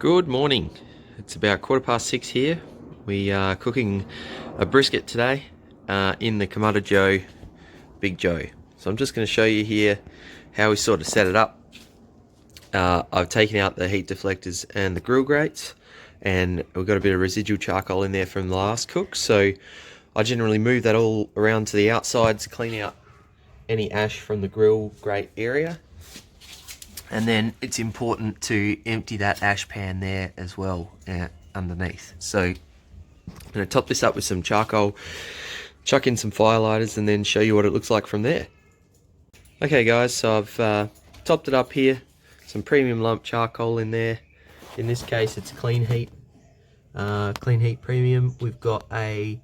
Good morning. It's about 6:15 here. We are cooking a brisket today in the Kamado Joe Big Joe. So I'm just going to show you here how we sort of set it up. I've taken out the heat deflectors and the grill grates, and we've got a bit of residual charcoal in there from the last cook. So I generally move that all around to the outsides, clean out any ash from the grill grate area. And then it's important to empty that ash pan there as well underneath. So I'm going to top this up with some charcoal, chuck in some firelighters, and then show you what it looks like from there. Okay guys, so I've topped it up here. Some premium lump charcoal in there. In this case it's clean heat premium. We've got a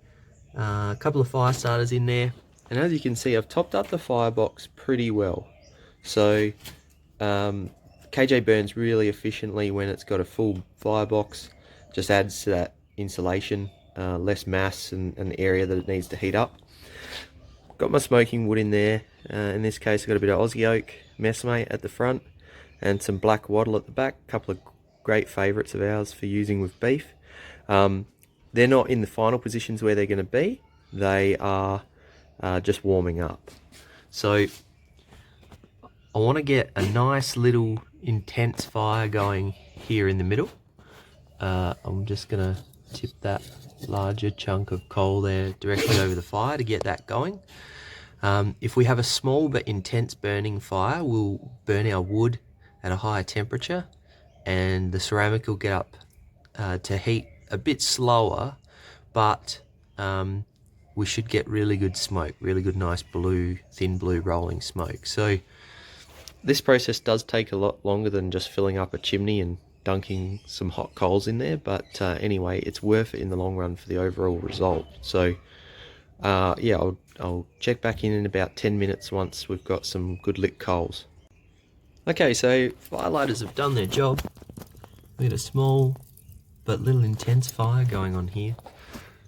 couple of fire starters in there. And as you can see, I've topped up the firebox pretty well. So KJ burns really efficiently when it's got a full firebox. Just adds to that insulation, less mass and an area that it needs to heat up. Got my smoking wood in there. In this case I've got a bit of Aussie oak Messmate at the front and some black Wattle at the back. A couple of great favourites of ours for using with beef. They're not in the final positions where they're going to be. They are just warming up. So I want to get a nice little intense fire going here in the middle. I'm just going to tip that larger chunk of coal there directly over the fire to get that going. If we have a small but intense burning fire, we'll burn our wood at a higher temperature and the ceramic will get up to heat a bit slower, but we should get really good smoke, really good nice blue, thin blue rolling smoke. So this process does take a lot longer than just filling up a chimney and dunking some hot coals in there, but anyway, it's worth it in the long run for the overall result. So yeah, I'll check back in about 10 minutes once we've got some good lit coals. Okay, so firelighters have done their job. We've got a small but little intense fire going on here.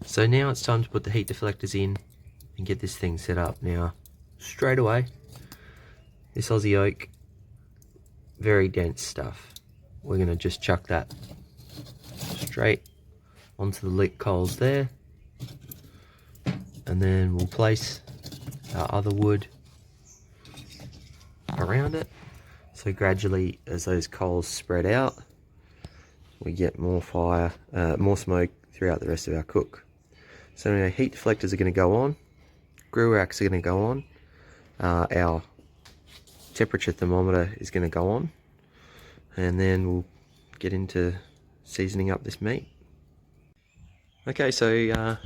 So now it's time to put the heat deflectors in and get this thing set up. Now, straight away, this Aussie oak, very dense stuff. We're going to just chuck that straight onto the lit coals there. And then we'll place our other wood around it. So gradually, as those coals spread out, we get more fire, more smoke throughout the rest of our cook. So our heat deflectors are going to go on, grill racks are going to go on, our temperature thermometer is going to go on, and then we'll get into seasoning up this meat. Okay, so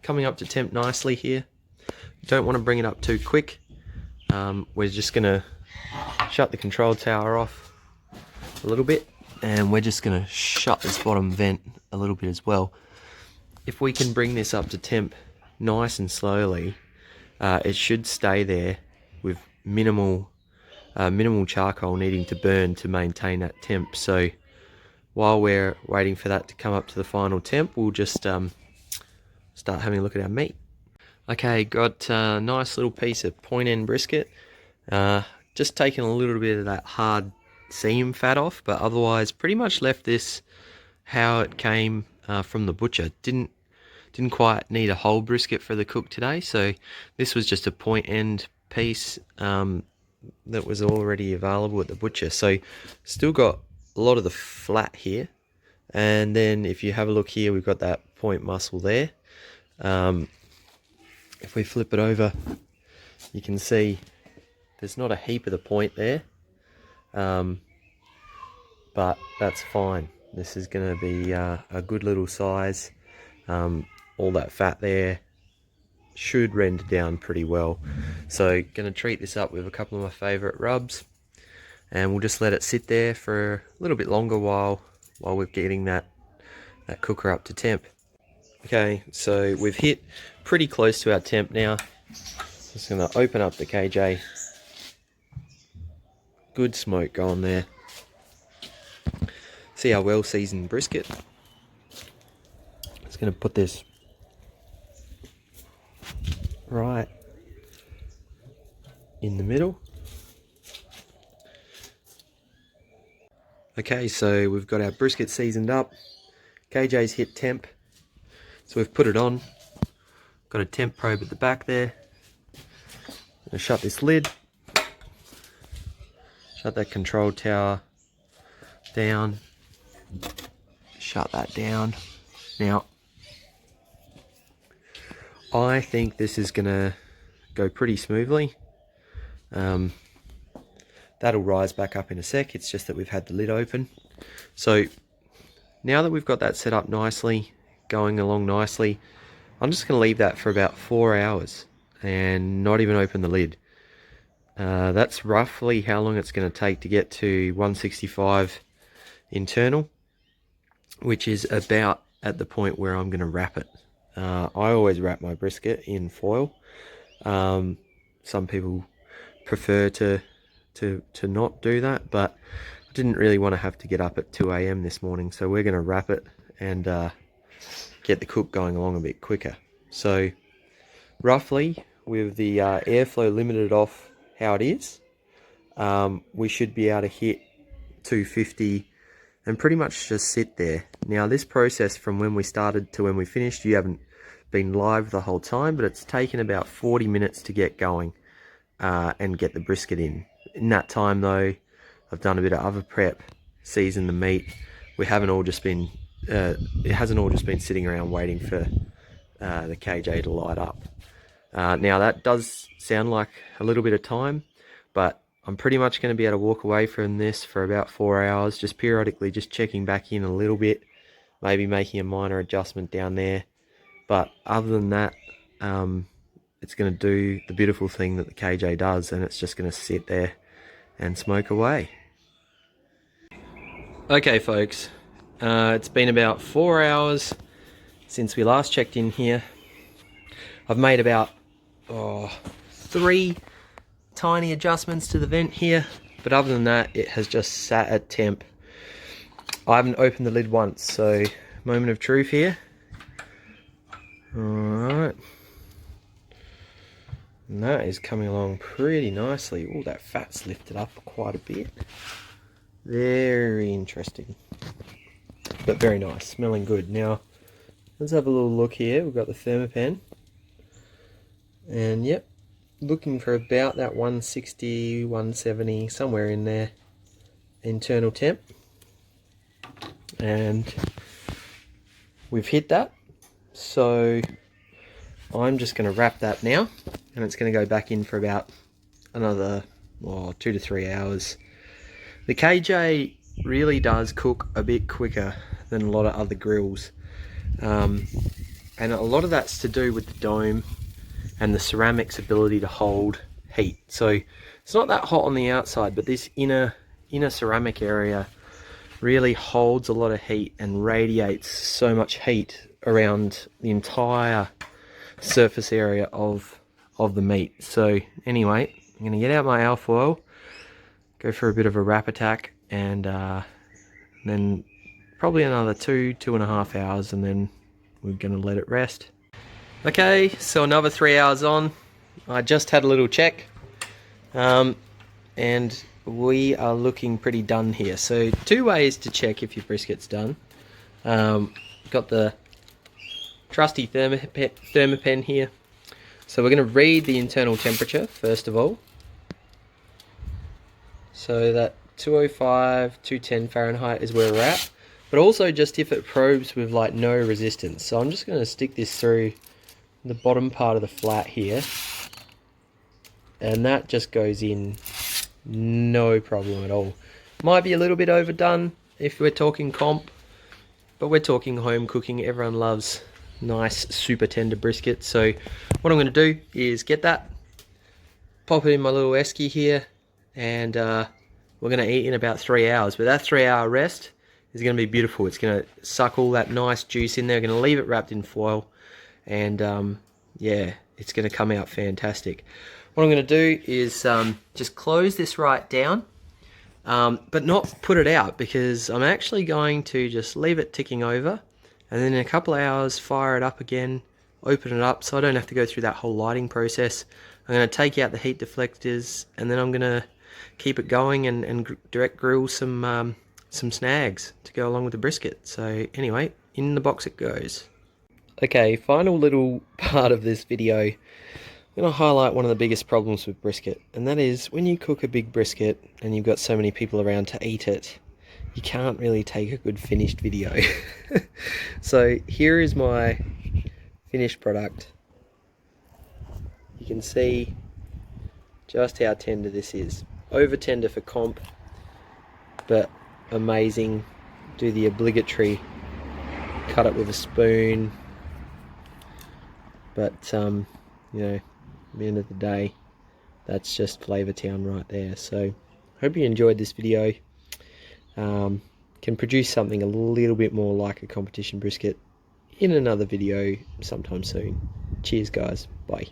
coming up to temp nicely here. Don't want to bring it up too quick. We're just going to shut the control tower off a little bit, and we're just going to shut this bottom vent a little bit as well. If we can bring this up to temp nice and slowly, it should stay there with minimal charcoal needing to burn to maintain that temp. So while we're waiting for that to come up to the final temp, we'll just start having a look at our meat. Okay, got a nice little piece of point end brisket. Just taking a little bit of that hard seam fat off, but otherwise pretty much left this how it came from the butcher. Didn't quite need a whole brisket for the cook today, so this was just a point end piece that was already available at the butcher. So still got a lot of the flat here, and then if you have a look here, we've got that point muscle there. If we flip it over, you can see there's not a heap of the point there, but that's fine. This is going to be a good little size. All that fat there should render down pretty well. So going to treat this up with a couple of my favourite rubs, and we'll just let it sit there for a little bit longer while we're getting that cooker up to temp. Okay, so we've hit pretty close to our temp now. Just going to open up the KJ. Good smoke going there. See our well seasoned brisket. Just going to put this right in the middle. Okay, so we've got our brisket seasoned up. KJ's hit temp, so we've put it on. Got a temp probe at the back there. I'm gonna shut this lid. Shut that control tower down. Shut that down. Now, I think this is gonna go pretty smoothly. That'll rise back up in a sec. It's just that we've had the lid open. So now that we've got that set up nicely, going along nicely, I'm just gonna leave that for about 4 hours and not even open the lid. That's roughly how long it's going to take to get to 165 internal, which is about at the point where I'm going to wrap it. I always wrap my brisket in foil. Some people prefer to not do that, but I didn't really want to have to get up at 2 AM this morning, so we're going to wrap it and get the cook going along a bit quicker. So roughly, with the airflow limited off how it is, we should be able to hit 250 and pretty much just sit there. Now this process from when we started to when we finished, you haven't been live the whole time, but it's taken about 40 minutes to get going and get the brisket in. In that time though, I've done a bit of other prep, seasoned the meat. We haven't all just been, it hasn't all just been sitting around waiting for the KJ to light up. Now that does sound like a little bit of time, but I'm pretty much going to be able to walk away from this for about 4 hours, just periodically just checking back in a little bit, maybe making a minor adjustment down there. But other than that, it's going to do the beautiful thing that the KJ does, and it's just going to sit there and smoke away. Okay folks, it's been about 4 hours since we last checked in here. I've made about 3 tiny adjustments to the vent here, but other than that, it has just sat at temp. I haven't opened the lid once, so moment of truth here. Alright. And that is coming along pretty nicely. Oh, that fat's lifted up quite a bit. Very interesting. But very nice, smelling good. Now, let's have a little look here. We've got the thermopen. And yep, looking for about that 160, 170, somewhere in there, internal temp. And we've hit that. So I'm just going to wrap that now, and it's going to go back in for about another 2 to 3 hours. The KJ really does cook a bit quicker than a lot of other grills. And a lot of that's to do with the dome and the ceramic's ability to hold heat. So it's not that hot on the outside, but this inner ceramic area really holds a lot of heat and radiates so much heat around the entire surface area of the meat. So anyway, I'm going to get out my alfoil, go for a bit of a wrap attack, and then probably another 2.5 hours, and then we're going to let it rest. Okay, so another 3 hours on. I just had a little check, and we are looking pretty done here. So 2 ways to check if your brisket's done. Got the trusty thermopen here. So we're going to read the internal temperature first of all. So that 205, 210 Fahrenheit is where we're at. But also just if it probes with like no resistance. So I'm just going to stick this through the bottom part of the flat here, and that just goes in no problem at all. Might be a little bit overdone if we're talking comp, but we're talking home cooking. Everyone loves nice super tender brisket. So what I'm going to do is get that, pop it in my little esky here, and we're going to eat in about 3 hours. But that 3 hour rest is going to be beautiful. It's going to suck all that nice juice in there. We're going to leave it wrapped in foil, and yeah, it's going to come out fantastic. What I'm going to do is just close this right down, but not put it out, because I'm actually going to just leave it ticking over, and then in a couple of hours fire it up again, open it up so I don't have to go through that whole lighting process. I'm going to take out the heat deflectors, and then I'm going to keep it going and direct grill some some snags to go along with the brisket. So anyway, in the box it goes. Okay, final little part of this video. I'm going to highlight one of the biggest problems with brisket, and that is when you cook a big brisket and you've got so many people around to eat it, you can't really take a good finished video. So here is my finished product. You can see just how tender this is. Over tender for comp, but amazing. Do the obligatory cut it with a spoon, but you know, at the end of the day, that's just Flavour Town right there. So hope you enjoyed this video. Can produce something a little bit more like a competition brisket in another video sometime soon. Cheers guys, bye.